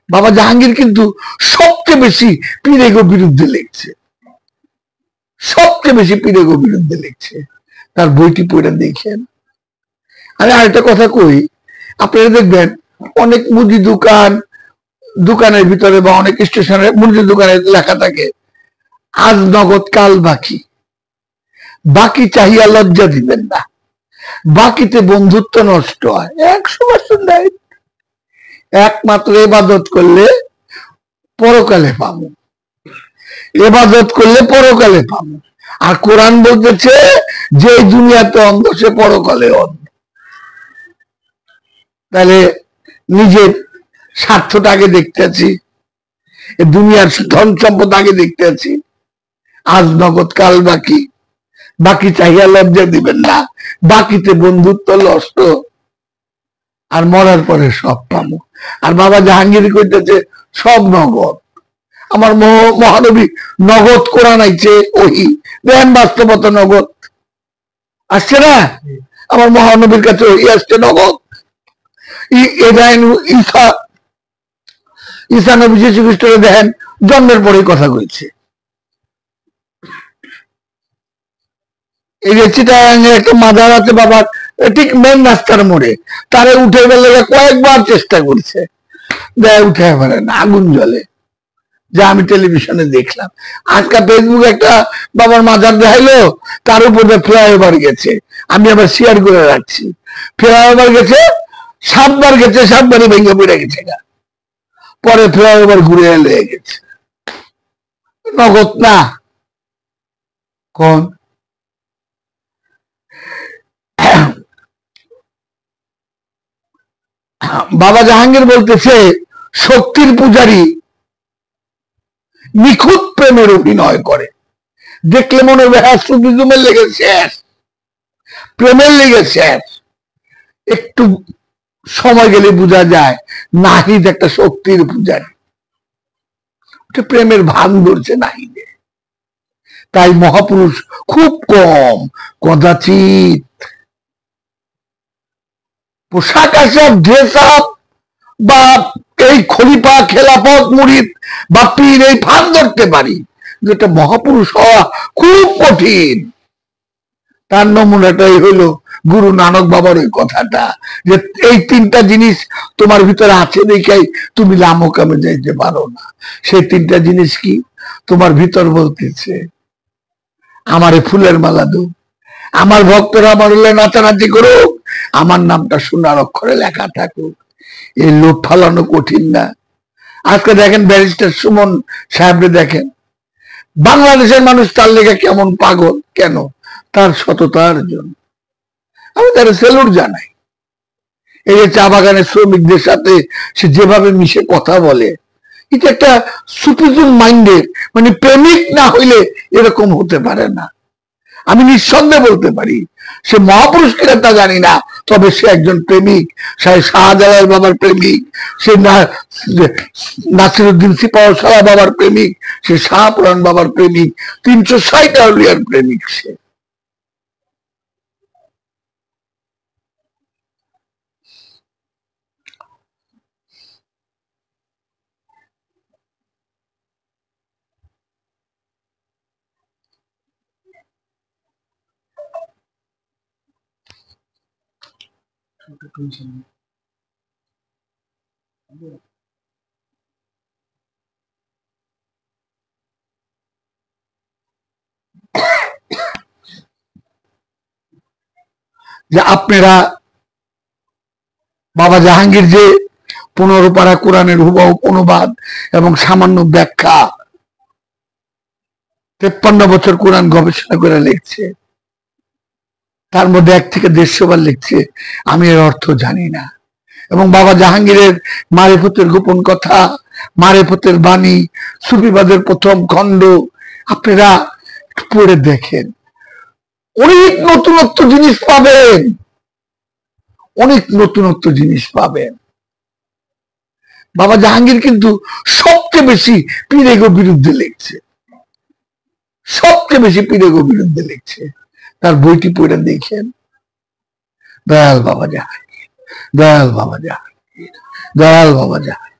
বাবা জাহাঙ্গীর কিন্তু সবচেয়ে বেশি পীরেগো বিরুদ্ধে লিখছে, সবচেয়ে বেশি পীরেগো বিরুদ্ধে লিখছে। তার বইটি পড়ে দেখেন। আমি আরেকটা কথা কই, আপনারা দেখবেন অনেক মুদি দোকানের ভিতরে বা অনেক স্টেশনের মুদি দোকানে লেখা থাকে আজ নগদ কাল বাকি, বাকি চাহিয়া লজ্জা দিবেন না, বাকিতে বন্ধুত্ব নষ্ট হয়। 100% একমাত্র ইবাদত করলে পরকালে পাবো, ইবাদত করলে পরকালে পাবো। আর কোরআন বলতেছে যে দুনিয়াতে অন্ধ সে পরকালে অন্ধ। তাহলে নিজের স্বার্থটা আগে দেখতে আছি, দুনিয়ার ধন সম্পদ আগে দেখতে আছি। আজ নগদ কাল বাকি, বাকি চাহিয়া লজ্জা দিবেন না, বাকিতে বন্ধুত্ব নষ্ট, আর মরার পরে সব পাবো। আর বাবা জাহাঙ্গীর কইতেছে সব নগদ। আমার মহানবী নগদ কোরআন আইছে, ওহি দেন বাস্তবতা নগদ আসছে না। আমার মহানবীর কাছে ওহি আসছে নগদ। ঈসা নবী যীশু খ্রিস্টকে দেখেন জন্মের পরে কথা কইছে। এই যে চিটাগাঙ্গে একটা মাজার আছে বাবার ঠিক মেন রাস্তার মোড়ে, তারে উঠে গেলে কয়েকবার চেষ্টা করছে, দেয় উঠে পারে না, আগুন জ্বলে, যা আমি টেলিভিশনে দেখলাম। আজকে ফেসবুকে একটা বাবার মাজার দেখাইলো, তার উপরে ফ্লাইওভার গেছে, আমি আবার শেয়ার করে রাখছি। ফ্লাইওভার গেছে, 7 বার গেছে, 7 বারই ভেঙে পড়ে গেছে, পরে ফ্লাইওভার ঘুরে এলে গেছে। নগদ না কোন বাবা জাহাঙ্গীর বলতেছে শক্তির পূজারী নিখুঁত প্রেমের অভিনয় করে, দেখলে মনে হবে হ্যাঁ সুবিজুমের লেগে শেষ, প্রেমের লেগে শেষ। একটু সময় গেলে বোঝা যায় নাহিদ একটা শক্তির পূজারী, প্রেমের ভান ধরছে নাহিদে। তাই মহাপুরুষ খুব কম, কদাচিৎ পোশাক আশাক ড্রেস আপ বা এই খলিফা খেলাফত মুরিদ বা পীর এই ফান ধরতে পারি, যেটা মহাপুরুষ হওয়া খুব কঠিন। তার নমুনাটাই হইলো গুরু নানক বাবার ওই কথাটা, যে এই 3টা জিনিস তোমার ভিতরে আছে দেখাই তুমি লামকামে যাইতে পারো না। সেই 3টা জিনিস কি? তোমার ভিতর বলতেছে আমারে ফুলের মালা দো, আমার ভক্তরা আমার হলে নাচানাচি করুক, আমার নামটা সোনার অক্ষরে লেখা থাকুক। এই লোভ ফালানো কঠিন না। আজকে দেখেন ব্যারিস্টার সুমন সাহেবরে দেখেন, বাংলাদেশের মানুষ তার লেগে কেমন পাগল, কেন? তার সততার জন্য। আমি তার সেলুট জানাই। এই যে চা বাগানের শ্রমিকদের সাথে সে যেভাবে মিশে কথা বলে, এটা একটা সুপিজুম মাইন্ডের, মানে প্রেমিক না হইলে এরকম হতে পারে না। আমি নিঃসন্দেহে বলতে পারি সে মহাপুরুষ কিনা তা জানি না, তবে সে একজন প্রেমিক। শাহজালাল বাবার প্রেমিক, সে নাসিরুদ্দিন সিপাহসালা বাবার প্রেমিক, সে শাহপুরাণ বাবার প্রেমিক, 360 আউলিয়ার প্রেমিক সে। যে আপনারা বাবা জাহাঙ্গীর যে 15 পারা কোরআনের হুবহু অনুবাদ এবং সামান্য ব্যাখ্যা 53 বছর কোরআন গবেষণা করে লিখছে, তার মধ্যে 1 থেকে 150 বার লিখছে আমি এর অর্থ জানি না। এবং বাবা জাহাঙ্গীরের মারিফতের গোপন কথা, মারিফতের বাণী, সুফিবাদের প্রথম খণ্ড আপনারা পড়ে দেখেন, অনেক নতুনত্ব জিনিস পাবেন, অনেক নতুনত্ব জিনিস পাবেন। বাবা জাহাঙ্গীর কিন্তু সবচেয়ে বেশি পীরেগো বিরুদ্ধে লিখছে, সবচেয়ে বেশি পীরেগো বিরুদ্ধে লিখছে। তার বইটি পড়ে দেখেন। দয়াল বাবা জাহাঙ্গীর, দয়াল বাবা জাহাঙ্গীর, দয়াল বাবা জাহাঙ্গীর।